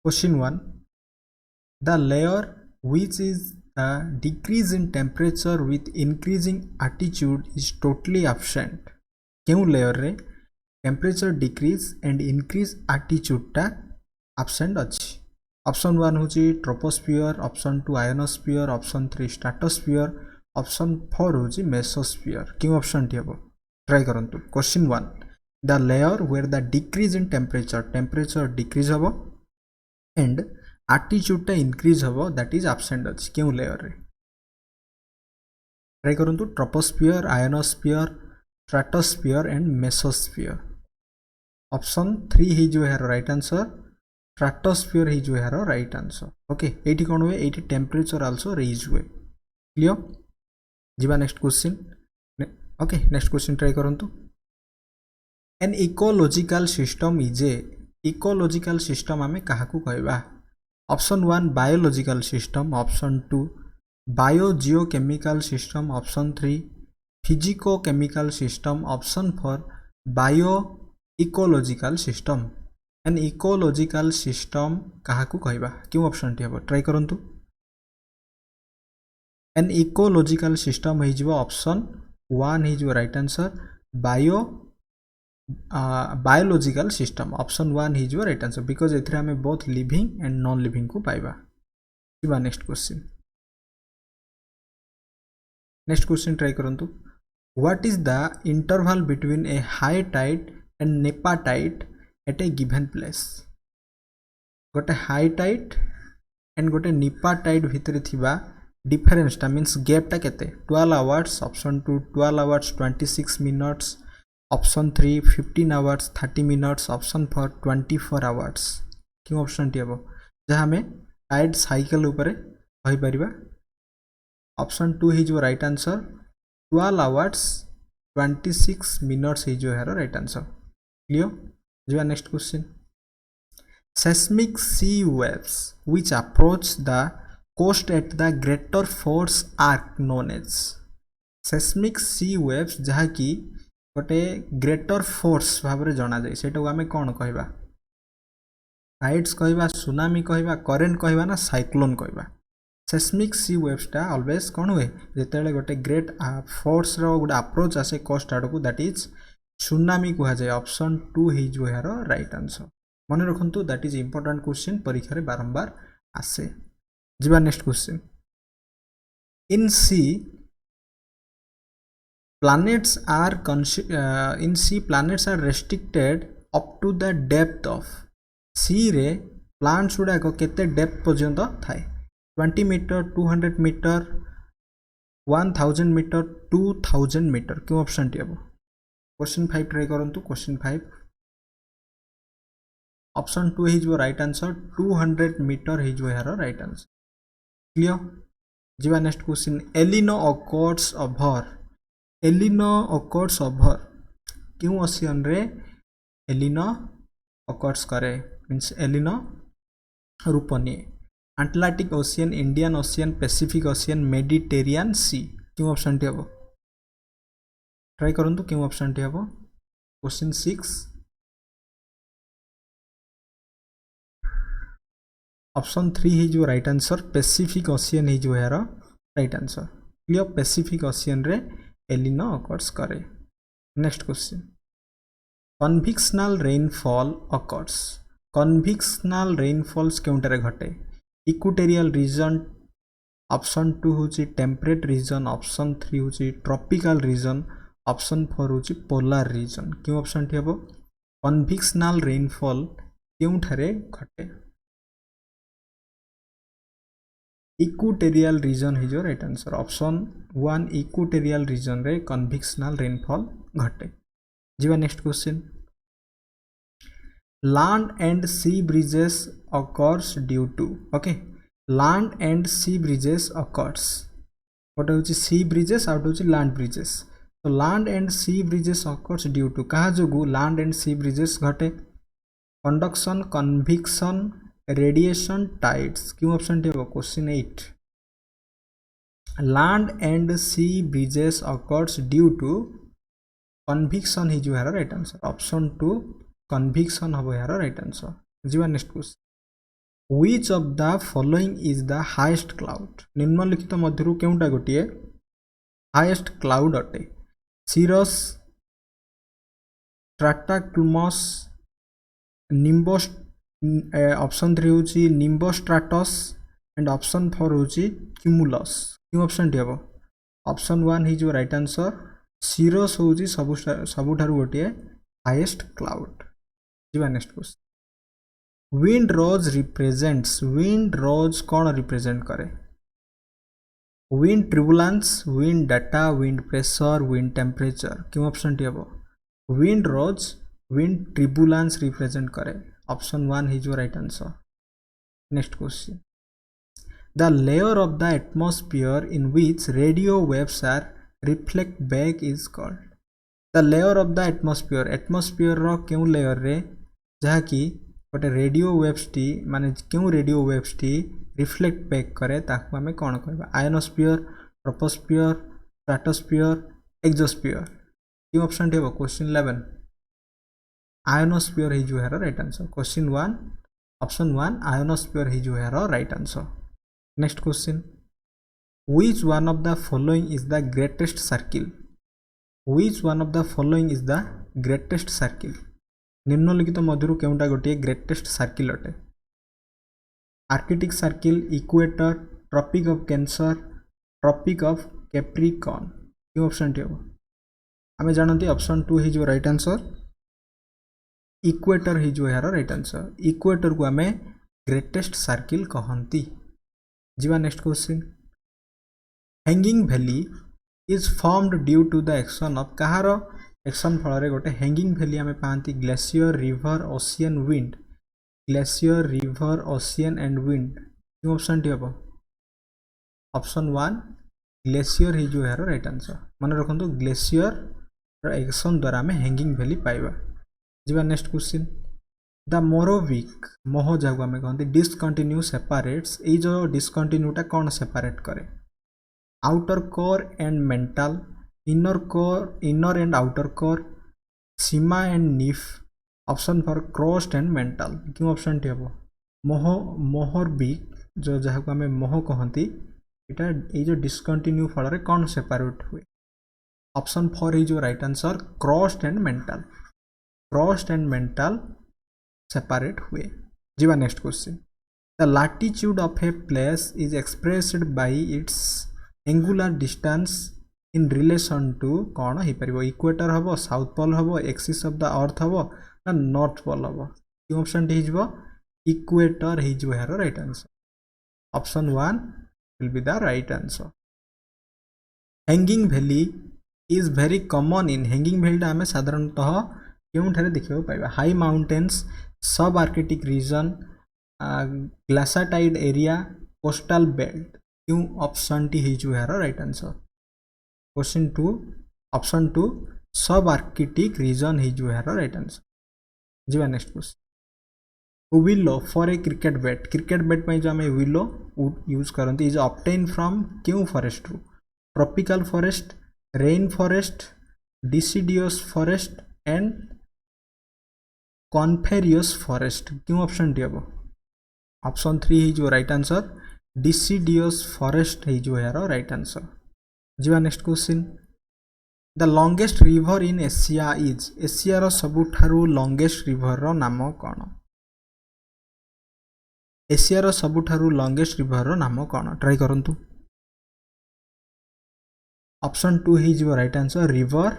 Question 1. The layer which is the decrease in temperature with increasing altitude is totally absent. क्यों layer रे temperature decrease and increase altitude टा absent अच्छी. Option 1 होची troposphere, option 2 ionosphere, option 3 stratosphere, option 4 होची mesosphere. क्यों option T हबो try करंतु. Question 1. The layer where the decrease in temperature decrease हबो and altitude टा increase हबो that is absent अछि. क्यों layer रे try करंतु. troposphere, ionosphere, stratosphere and mesosphere. Option 3 ही जो है राइट आंसर. स्ट्राटोस्फीयर ही जो है राइट आंसर. ओके एटी कोन हुए एटी टेम्परेचर आल्सो रेज हुए. क्लियर जीवा next question. Okay next question try करंतु. An ecological system is a ecological system आमे काहाकू कहबा. Option 1 biological system, option 2 biogeochemical system, option 3 physico chemical system, option 4 bio ecological system. An ecological system काहाकू कहबा. क्यों option टी हबो try करंतु. एन इकोलॉजिकल सिस्टम हे जिवो ऑप्शन 1 हे जिवो right answer. Biological system option 1 हे जिवो राइट आंसर बिकॉज़ एथरे हमें both living and non living को पाइबा. जिवा next question. Next question try करंतु. What is the interval between a high tide and neap tide at a given place. गोटे high tide and गोटे neap tide भितर थिबा डिफरेंस टा means gap टा केते 12 hours. Option 2 12 hours 26 minutes, option 3 15 hours 30 minutes, option 4 24 hours. क्यों option टी हबो जहा हमें टाइड साइकिल ऊपर कहि परिबा. ऑप्शन 2 ही जो राइट आंसर 12 आवर्स 26 मिनट्स ही जो है राइट आंसर. क्लियर जो next question. Seismic sea waves which approach the coast at the greater force are known as. Seismic sea waves जहा कि गोटे ग्रेटर फोर्स भाव जना जाए सेटा को आमे कोन कहबा. टाइड्स कहबा, सुनामी कहबा, करेंट कहबा ना साइक्लोन कहबा. सेस्मिक सी वेव्स टा ऑलवेज कोन हुए जेतेले गोटे ग्रेट फोर्स रो गोटे अप्रोच आसे कोस्ट आड़ को दैट इज सुनामी कहा जाए. ऑप्शन 2 ही जो है राइट आंसर. मन रखंतु दैट इज इंपोर्टेंट क्वेश्चन परीक्षा रे बारंबार आसे. जिबा next question. In sea planets are restricted up to the depth of. Sea रे प्लांट्स गुडा को केते डेप्थ पर्यंत थाए 20 मीटर, 200 मीटर, 1000 मीटर, 2000 मीटर. क्यों ऑप्शन टी हबो. क्वेश्चन 5 ट्राई करंतु. क्वेश्चन 5 ऑप्शन 2 ही जो राइट आंसर 200 मीटर ही जो है राइट आंसर. क्लियर जीवा नेक्स्ट क्वेश्चन. एलिनो ऑकर्स ओवर क्यों ओशियन रे एलिनो ऑकर्स करे मींस एलिनो रूप निए. Atlantic ocean, Indian ocean, Pacific ocean, Mediterranean sea. क्यों ऑप्शन टी हबो ट्राई करंतु. क्यों ऑप्शन टी हबो. क्वेश्चन 6 ऑप्शन 3 ही जो राइट आंसर पैसिफिक ओशियन ही जो है right answer. Clear Pacific ocean रे एलिनो ऑकर्स करे. Next question. Convectional rainfall occurs. Convectional rainfalls केउंटारे घटे. इक्वेटोरियल रीजन, ऑप्शन 2 होची टेम्परेट रीजन, ऑप्शन 3 होची ट्रॉपिकल रीजन, ऑप्शन 4 होची पोलर रीजन. क्यों ऑप्शन टी हबो. कन्वेक्शनल रेनफॉल केउंठारे घटे. इक्वेटोरियल रीजन ही जो right answer. Option 1 equatorial region रे कन्वेक्शनल रेनफॉल घटे. जीवा next question. Land and sea breezes occurs due to. Okay land and sea breezes occurs गोटे हूँ सी ब्रिजेस आउट हूँ लैंड ब्रिजेस. तो land and sea breezes occurs due to क्या जो लैंड एंड सी ब्रिजेस घटे. Conduction, convection, radiation, tides. क्यों option टी. Question 8 land and sea breezes occurs due to convection ही जो है राइट आंसर. ऑप्शन 2 कन्वेक्शन हम यार राइट आंसर. जीवा next question. which of the following is the highest cloud निम्नलिखित मध्यरु केउटा गोटिए highest cloud अटे Cirrus Stratocumulus Nimbus ऑप्शन 3 होची Nimbostratus and ऑप्शन 4 होची Cumulus क्यों ऑप्शन टी हबो option 1 is your right answer Cirrus होची सबुठारु गोटिए हाईएस्ट क्लाउड जीवा next question wind rose represents wind rose कौन रिप्रेजेंट करे wind turbulence wind data wind pressure wind temperature क्यों ऑप्शन टी हबो wind rose wind turbulence represent करे option 1 is your right answer next question the layer of the atmosphere in which radio waves are reflect back is called the layer of the atmosphere रो क्यों layer रे जहा कि गोटे radio waves टी माने क्यों रेडियो वेव्स टी रिफ्लेक्ट बैक करे ताकू आमे कोन कहबा आयोनोस्फियर ट्रोपोस्फियर स्ट्रेटोस्फियर एक्सोस्फियर क्यों ऑप्शन टी क्वेश्चन 11 आयोनोस्फियर ही जो है right answer question 1 option 1 ionosphere ही जो है right answer next question which one of the following is the greatest circle which one of the following is the greatest circle निम्नलिखित मध्यरु केउटा गोटे ग्रेटेस्ट सर्किल अटे Arctic circle equator Tropic of Cancer Tropic of Capricorn क्यों option टी हबो आमे जानते ऑप्शन 2 ही जो राइट आंसर इक्वेटर ही जो है राइट आंसर इक्वेटर को आमे ग्रेटेस्ट सर्किल कहंती जीवा next question hanging valley is formed due to the action of कहार एक्शन फल गोटे हैंगिंग वैली आमे पाती glacier river ocean wind glacier river ocean and wind क्यों ऑप्शन टी हबो ऑप्शन 1 ग्लेशियर ही जो है राइट आंसर मन रखंतु ग्लेशियर एक्शन द्वारा आमे हैंगिंग वैली पाइबा जीवा नेक्स्ट क्वेश्चन द मोरोविक मोह जागु आमे कहंती डिसकंटिन्यू सेपरेट्स ए जो डिसकंटिन्यूटा कौन सेपरेट करे outer core and mental inner and outer core Seema and knife option for crust and mental क्यों ऑप्शन टी हबो मोहरबिक जो जहा को हमें मोह कहंती एटा ए जो डिसकंटिन्यू फल रे कौन सेपरेट हुए option 4 is your right answer crust and mantle separate हुए जीवा next question the latitude of a place is expressed by its angular distance in relation to कौन हो पार इक्वेटर हम साउथ पोल हम एक्सिस ऑफ द अर्थ हम ना north pole हम क्यों ऑप्शन टी हो इक्वेटर हो यार right answer option 1 will be the right answer hanging valley is very common in hanging valley आम साधारणतः क्यों देखा पाइबा high mountains sub arctic region glaciated area coastal belt क्यों ऑप्शन टी हो यार राइट आंसर क्वेश्चन 2 ऑप्शन 2 सब आर्कटिक रीजन हो यार राइट आंसर जीवा next question willow for a cricket bat पे जो आम विलो यूज करते इज ऑब्टेन फ्रॉम क्यों फॉरेस्ट रू tropical forest rain forest deciduous forest and coniferous forest क्यों ऑप्शन टी हम ऑप्शन 3 हो राइट आंसर डिसिडियस फॉरेस्ट हो यार राइट आंसर जीवा next question the longest river in Asia is Asia रो सबुठारु लॉन्गेस्ट रिवर रो नाम कौन एशिया रो सबुठारु लॉन्गेस्ट रिवर रो नाम कौन ट्राई करंतु ऑप्शन 2 हो राइट आंसर रिवर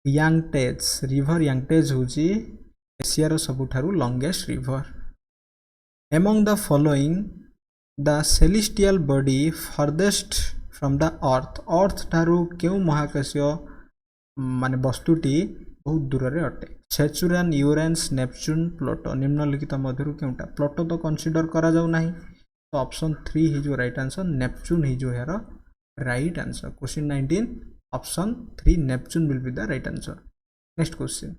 यांगटेज होची एशिया रो सबुठारु longest river among the following the celestial body farthest from the earth ठारू क्यों महाकाशीय माने वस्तुटी बहुत दूर रे अटे सेचुरान यूरेनस नेपच्यून प्लूटो निम्नलिखित मध्यरु क्योंटा प्लूटो तो कंसीडर करा जाऊ नाही तो ऑप्शन 3 हो राइट आंसर नेपच्यून हो यार right answer question 19 option 3 Neptune will be the right answer next question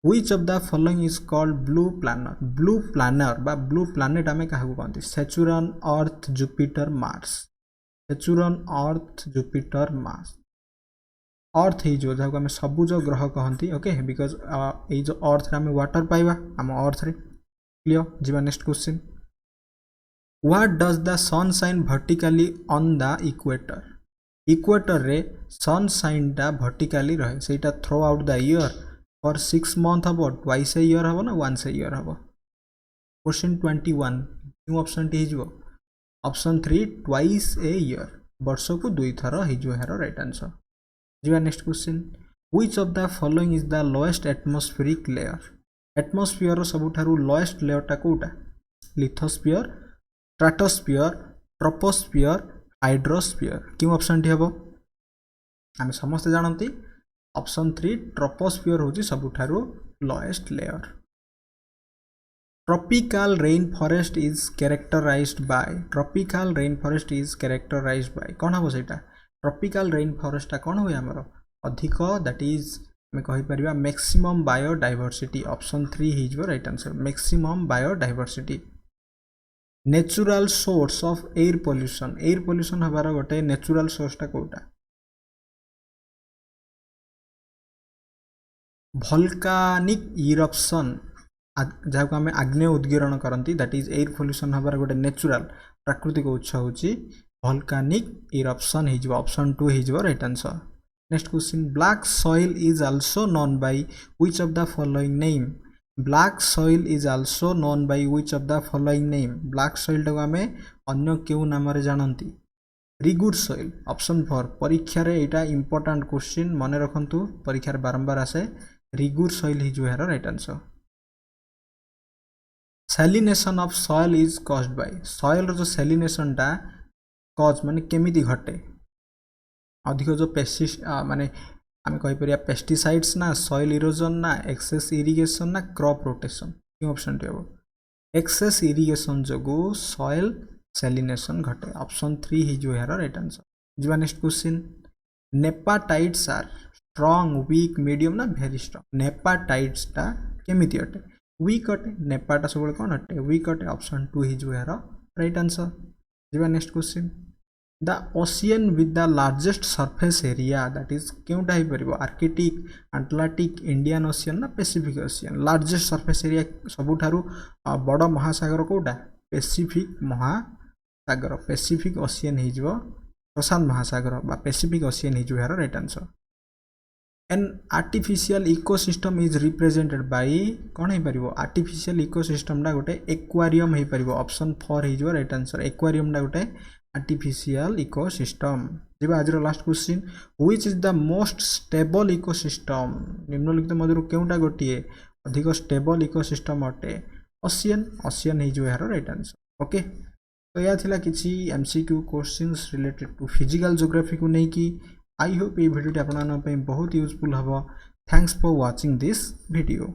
which of the following is called blue planet बा ब्लू प्लैनेट आमे काहू कहंती Saturn Earth Jupiter Mars Saturn Earth Jupiter Mars Earth ही जो जहाँ को आम सबुज ग्रह कहती ओके बिकज ये जो अर्थ रे आम वाटर पाइबा आम अर्थ रे क्लियर जीवा next question what does the sun shine vertically on the equator equator रे सन साइन टा वर्टिकली रहे सेटा throughout the year for 6 month हम ट्वाइस ए ईयर हम ना वन्स ए ईयर हम क्वेश्चन 21 न्यू ऑप्शन टी हिजो ऑप्शन 3 ट्वाइस ए ईयर वर्ष को दुई थर हिजो यार राइट आंसर जी next question which of the following is the lowest atmospheric layer atmosphere सबुठारु लोएस्ट लेयर टा कोटा लिथोस्फियर स्ट्राटोस्फियर ट्रोपोस्फियर हाइड्रोस्फियर क्यों ऑप्शन टी हबो आमे समस्त जानती ऑप्शन 3 ट्रोपोस्फियर होची सबुठारु lowest layer tropical rain forest is characterised by कौन हम सेटा ट्रॉपिकल रेन फॉरेस्ट कौन हुए आमर अधिक दैट इज आम कहीपर मैक्सिमम बायोडाइवर्सिटी ऑप्शन 3 हिजो right answer maximum biodiversity natural source of air pollution हबार गोटे नेचुरल सोर्सटा कोटा वोल्केनिक इरप्शन जहाँ को आम आग्नेय उद्गीरण करती दैट इज एयर पोल्यूशन हबार गोटे नेचुरल प्राकृतिक उत्स हूँ वोल्केनिक इरप्शन हिजो ऑप्शन 2 हिजो right answer next question black soil is also known by which of the following name black soil is also known by which of the following name black soil टाको आमे अन्य केउ नाम रे जानंती रिगुड soil option 4 परीक्षा रे एटा important question मन रखंतु परीक्षा रे बारंबार आसे रिगुड सॉइल हिजो यार right answer salinisation of soil is caused by soil रो जो सैलिनेशन टा कॉज माने केमिति घटे अधिक जो पेस्टिस माने आम कहीपर पेस्टिसाइड्स ना सॉइल इरोजन ना एक्सेस इरिगेशन ना क्रॉप रोटेशन क्यों ऑप्शन टी हम एक्सेस इरिगेशन जो सॉइल सैलिनेशन घटे ऑप्शन 3 हिजो यार राइट आंसर जी next question neap tides are strong weak medium ना वेरी स्ट्रॉन्ग नेपाटाइड्स टा केमिति अटे वीक अटे नेपाटा सब कौन अटे वीक अटे ऑप्शन 2 हिजो यार राइट आंसर जी next question the ocean with the largest surface area that is क्योंटा हो पार आर्कटिक आटलांटिक इंडियन ओशियन ना Pacific ocean largest surface area सबुठारु बड़ महासागर कोटा पैसिफिक महासागर पैसिफिक ओशियन हिजो प्रशांत महासागर बा पैसिफिक ओशियन हिजो यार right answer an artificial ecosystem is represented by कौन हो पार आर्टिफिशियल इकोसिस्टम टा गोटे एक्वारियम हो पार ऑप्शन 4 हिजो राइट आंसर एक्वारियम टा गोटे आर्टिफिशियल इकोसिस्टम जी आज last question which is the most stable ecosystem निम्नलिखित मध्य केउटा गोटे अधिक स्टेबल इकोसिस्टम अटे ओशियन हिजो यार राइट आंसर ओके तो यह थिला किछि MCQ questions related to physical geography को लेकिन आई होप ये वीडियो आपन बहुत यूजफुल हम thanks for watching this video.